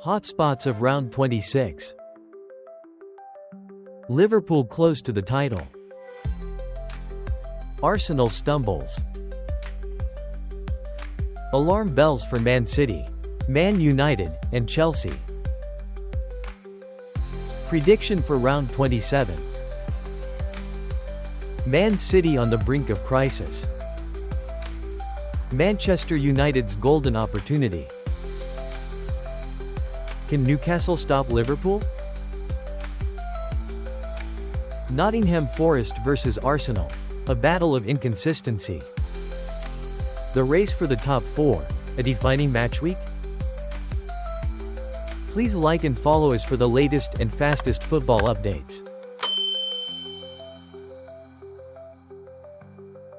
Hotspots of round 26. Liverpool close to the title. Arsenal stumbles. Alarm bells for Man City, Man United, and Chelsea. Prediction for round 27. Man City on the brink of crisis. Manchester United's golden opportunity. Can Newcastle stop Liverpool? Nottingham Forest vs Arsenal, a battle of inconsistency. The race for the top 4, a defining match week? Please like and follow us for the latest and fastest football updates.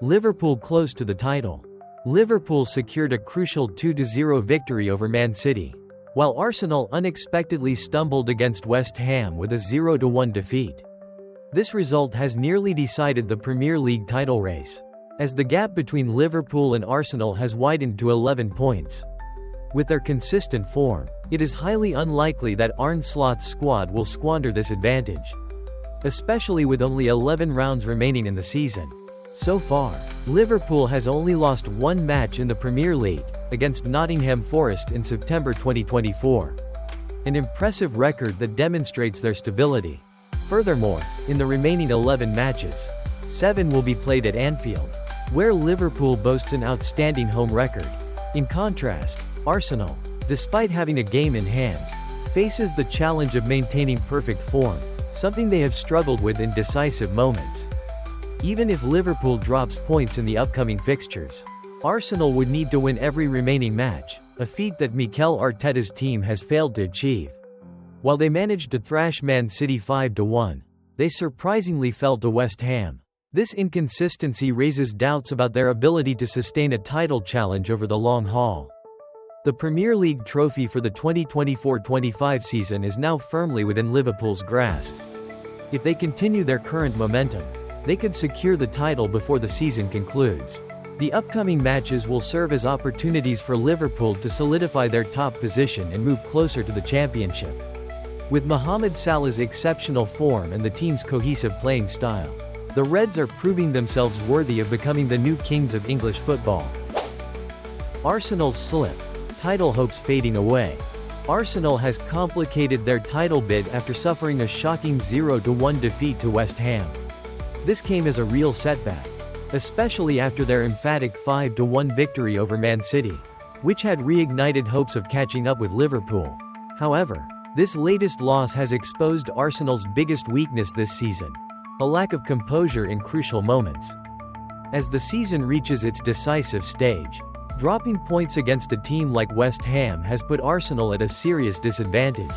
Liverpool close to the title. Liverpool secured a crucial 2-0 victory over Man City, while Arsenal unexpectedly stumbled against West Ham with a 0-1 defeat. This result has nearly decided the Premier League title race, as the gap between Liverpool and Arsenal has widened to 11 points. With their consistent form, it is highly unlikely that Arne Slot's squad will squander this advantage, especially with only 11 rounds remaining in the season. So far, Liverpool has only lost one match in the Premier League, against Nottingham Forest in September 2024. An impressive record that demonstrates their stability. Furthermore, in the remaining 11 matches, 7 will be played at Anfield, where Liverpool boasts an outstanding home record. In contrast, Arsenal, despite having a game in hand, faces the challenge of maintaining perfect form, something they have struggled with in decisive moments. Even if Liverpool drops points in the upcoming fixtures, Arsenal would need to win every remaining match, a feat that Mikel Arteta's team has failed to achieve. While they managed to thrash Man City 5-1, they surprisingly fell to West Ham. This inconsistency raises doubts about their ability to sustain a title challenge over the long haul. The Premier League trophy for the 2024-25 season is now firmly within Liverpool's grasp. If they continue their current momentum, they could secure the title before the season concludes. The upcoming matches will serve as opportunities for Liverpool to solidify their top position and move closer to the championship. With Mohamed Salah's exceptional form and the team's cohesive playing style, the Reds are proving themselves worthy of becoming the new kings of English football. Arsenal's slip. Title hopes fading away. Arsenal has complicated their title bid after suffering a shocking 0-1 defeat to West Ham. This came as a real setback, especially after their emphatic 5-1 victory over Man City, which had reignited hopes of catching up with Liverpool. However, this latest loss has exposed Arsenal's biggest weakness this season: a lack of composure in crucial moments. As the season reaches its decisive stage, dropping points against a team like West Ham has put Arsenal at a serious disadvantage.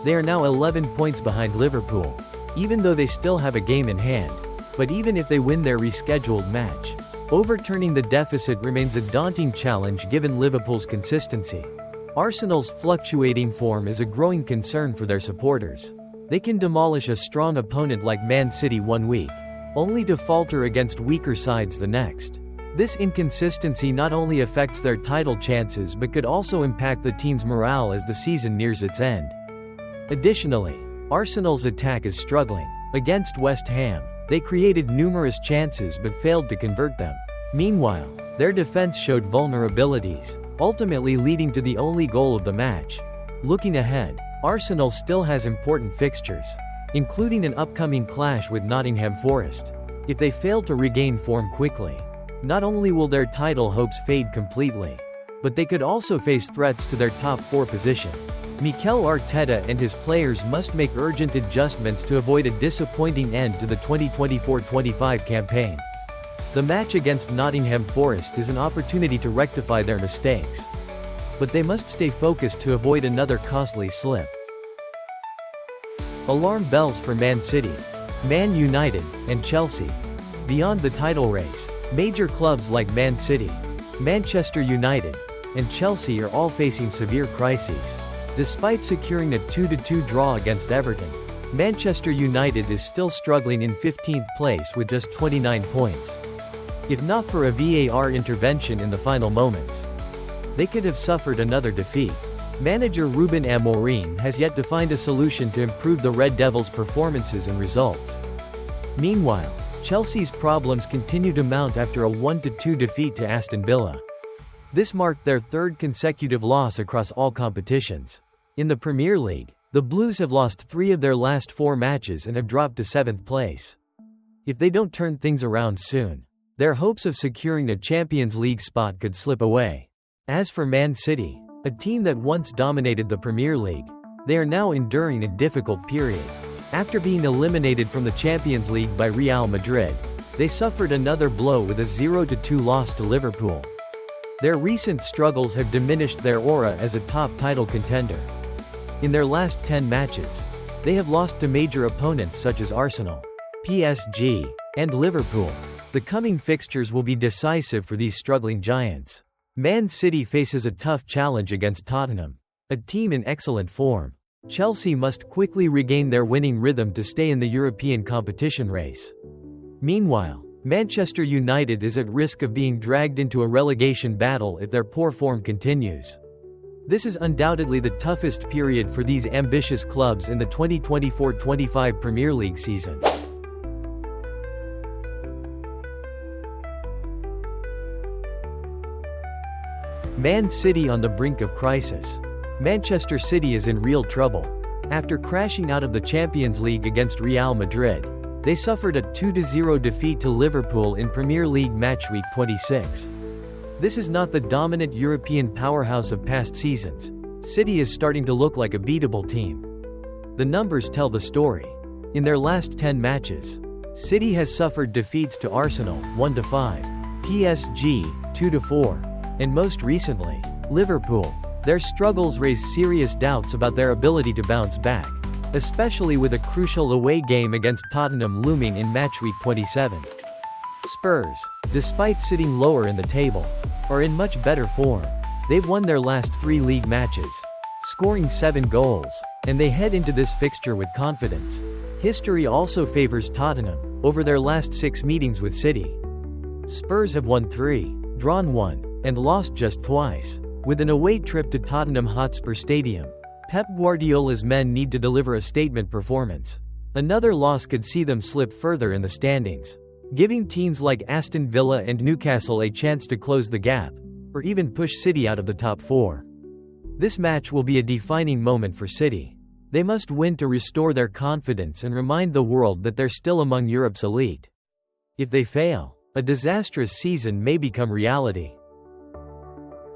They are now 11 points behind Liverpool, even though they still have a game in hand. But even if they win their rescheduled match, overturning the deficit remains a daunting challenge given Liverpool's consistency. Arsenal's fluctuating form is a growing concern for their supporters. They can demolish a strong opponent like Man City one week, only to falter against weaker sides the next. This inconsistency not only affects their title chances but could also impact the team's morale as the season nears its end. Additionally, Arsenal's attack is struggling. Against West Ham, they created numerous chances but failed to convert them. Meanwhile, their defense showed vulnerabilities, ultimately leading to the only goal of the match. Looking ahead, Arsenal still has important fixtures, including an upcoming clash with Nottingham Forest. If they fail to regain form quickly, not only will their title hopes fade completely, but they could also face threats to their top 4 position. Mikel Arteta and his players must make urgent adjustments to avoid a disappointing end to the 2024-25 campaign. The match against Nottingham Forest is an opportunity to rectify their mistakes, but they must stay focused to avoid another costly slip. Alarm bells for Man City, Man United, and Chelsea. Beyond the title race, major clubs like Man City, Manchester United, and Chelsea are all facing severe crises. Despite securing a 2-2 draw against Everton, Manchester United is still struggling in 15th place with just 29 points. If not for a VAR intervention in the final moments, they could have suffered another defeat. Manager Ruben Amorim has yet to find a solution to improve the Red Devils' performances and results. Meanwhile, Chelsea's problems continue to mount after a 1-2 defeat to Aston Villa. This marked their third consecutive loss across all competitions. In the Premier League, the Blues have lost 3 of their last 4 matches and have dropped to 7th place. If they don't turn things around soon, their hopes of securing a Champions League spot could slip away. As for Man City, a team that once dominated the Premier League, they are now enduring a difficult period. After being eliminated from the Champions League by Real Madrid, they suffered another blow with a 0-2 loss to Liverpool. Their recent struggles have diminished their aura as a top title contender. In their last 10 matches, they have lost to major opponents such as Arsenal, PSG, and Liverpool. The coming fixtures will be decisive for these struggling giants. Man City faces a tough challenge against Tottenham, a team in excellent form. Chelsea must quickly regain their winning rhythm to stay in the European competition race. Meanwhile, Manchester United is at risk of being dragged into a relegation battle if their poor form continues. This is undoubtedly the toughest period for these ambitious clubs in the 2024-25 Premier League season. Man City on the brink of crisis. Manchester City is in real trouble. After crashing out of the Champions League against Real Madrid, they suffered a 2-0 defeat to Liverpool in Premier League match week 26. This is not the dominant European powerhouse of past seasons. City is starting to look like a beatable team. The numbers tell the story. In their last 10 matches, City has suffered defeats to Arsenal 1-5, PSG 2-4, and most recently, Liverpool. Their struggles raise serious doubts about their ability to bounce back, especially with a crucial away game against Tottenham looming in match week 27. Spurs, despite sitting lower in the table, are in much better form. They've won their last 3 league matches, scoring 7 goals, and they head into this fixture with confidence. History also favors Tottenham over their last 6 meetings with City. Spurs have won 3, drawn 1, and lost just twice. With an away trip to Tottenham Hotspur Stadium, Pep Guardiola's men need to deliver a statement performance. Another loss could see them slip further in the standings, giving teams like Aston Villa and Newcastle a chance to close the gap, or even push City out of the top 4. This match will be a defining moment for City. They must win to restore their confidence and remind the world that they're still among Europe's elite. If they fail, a disastrous season may become reality.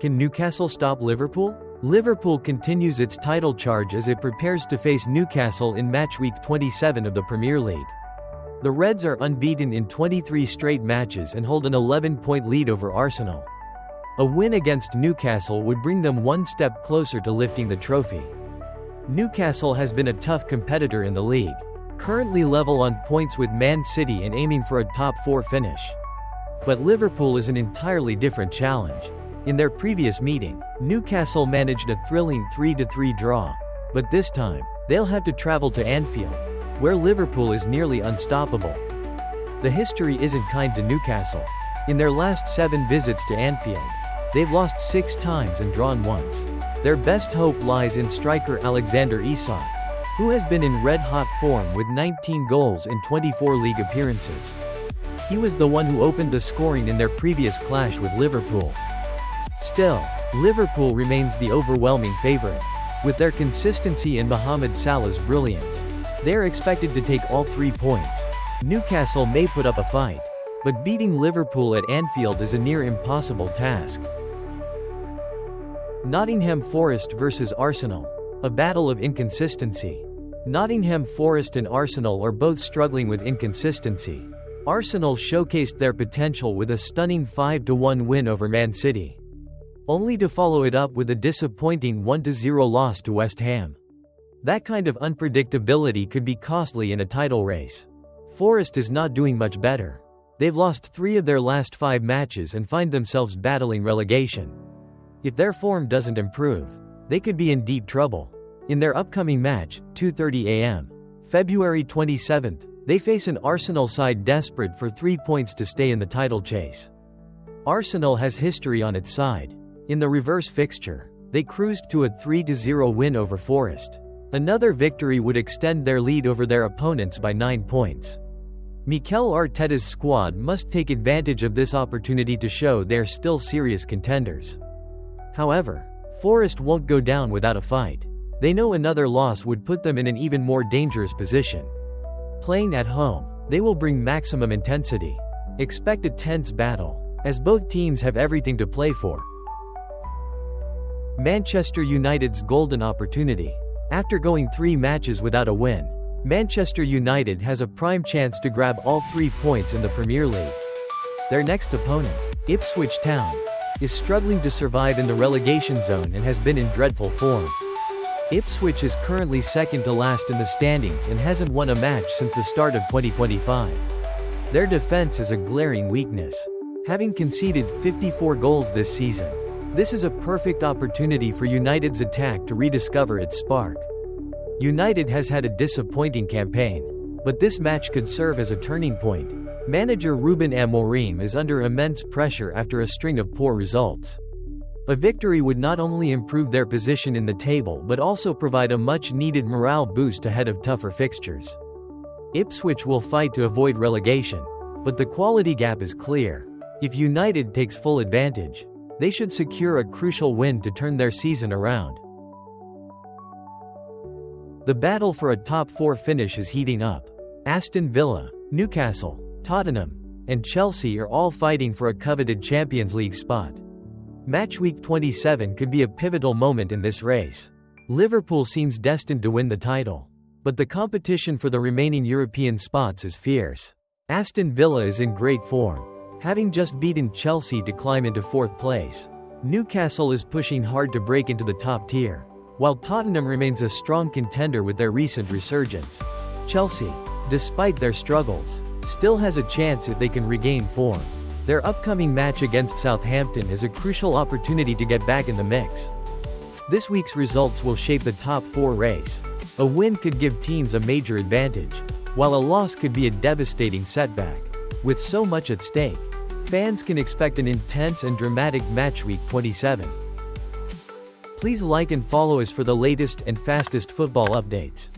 Can Newcastle stop Liverpool? Liverpool continues its title charge as it prepares to face Newcastle in match week 27 of the Premier League. The Reds are unbeaten in 23 straight matches and hold an 11-point lead over Arsenal. A win against Newcastle would bring them one step closer to lifting the trophy. Newcastle has been a tough competitor in the league, currently level on points with Man City and aiming for a top 4 finish. But Liverpool is an entirely different challenge. In their previous meeting, Newcastle managed a thrilling 3-3 draw, but this time, they'll have to travel to Anfield, where Liverpool is nearly unstoppable. The history isn't kind to Newcastle. In their last 7 visits to Anfield, they've lost 6 times and drawn once. Their best hope lies in striker Alexander Isak, who has been in red-hot form with 19 goals in 24 league appearances. He was the one who opened the scoring in their previous clash with Liverpool. Still, Liverpool remains the overwhelming favorite. With their consistency and Mohamed Salah's brilliance, they are expected to take all 3 points. Newcastle may put up a fight, but beating Liverpool at Anfield is a near impossible task. Nottingham Forest vs Arsenal, a battle of inconsistency. Nottingham Forest and Arsenal are both struggling with inconsistency. Arsenal showcased their potential with a stunning 5-1 win over Man City, only to follow it up with a disappointing 1-0 loss to West Ham. That kind of unpredictability could be costly in a title race. Forest is not doing much better. They've lost 3 of their last 5 matches and find themselves battling relegation. If their form doesn't improve, they could be in deep trouble. In their upcoming match, 2:30 a.m., February 27, They face an Arsenal side desperate for 3 points to stay in the title chase. Arsenal has history on its side. In the reverse fixture, they cruised to a 3-0 win over Forest. Another victory would extend their lead over their opponents by 9 points. Mikel Arteta's squad must take advantage of this opportunity to show they're still serious contenders. However, Forest won't go down without a fight. They know another loss would put them in an even more dangerous position. Playing at home, they will bring maximum intensity. Expect a tense battle, as both teams have everything to play for. Manchester United's golden opportunity. After going 3 matches without a win, Manchester United has a prime chance to grab all 3 points in the Premier League. Their next opponent, Ipswich Town, is struggling to survive in the relegation zone and has been in dreadful form. Ipswich is currently second to last in the standings and hasn't won a match since the start of 2025. Their defense is a glaring weakness, having conceded 54 goals this season. This is a perfect opportunity for United's attack to rediscover its spark. United has had a disappointing campaign, but this match could serve as a turning point. Manager Ruben Amorim is under immense pressure after a string of poor results. A victory would not only improve their position in the table but also provide a much-needed morale boost ahead of tougher fixtures. Ipswich will fight to avoid relegation, but the quality gap is clear. If United takes full advantage, they should secure a crucial win to turn their season around. The battle for a top 4 finish is heating up. Aston Villa, Newcastle, Tottenham, and Chelsea are all fighting for a coveted Champions League spot. Match week 27 could be a pivotal moment in this race. Liverpool seems destined to win the title, but the competition for the remaining European spots is fierce. Aston Villa is in great form, having just beaten Chelsea to climb into 4th place. Newcastle is pushing hard to break into the top tier, while Tottenham remains a strong contender with their recent resurgence. Chelsea, despite their struggles, still has a chance if they can regain form. Their upcoming match against Southampton is a crucial opportunity to get back in the mix. This week's results will shape the top 4 race. A win could give teams a major advantage, while a loss could be a devastating setback. With so much at stake, fans can expect an intense and dramatic match week 27. Please like and follow us for the latest and fastest football updates.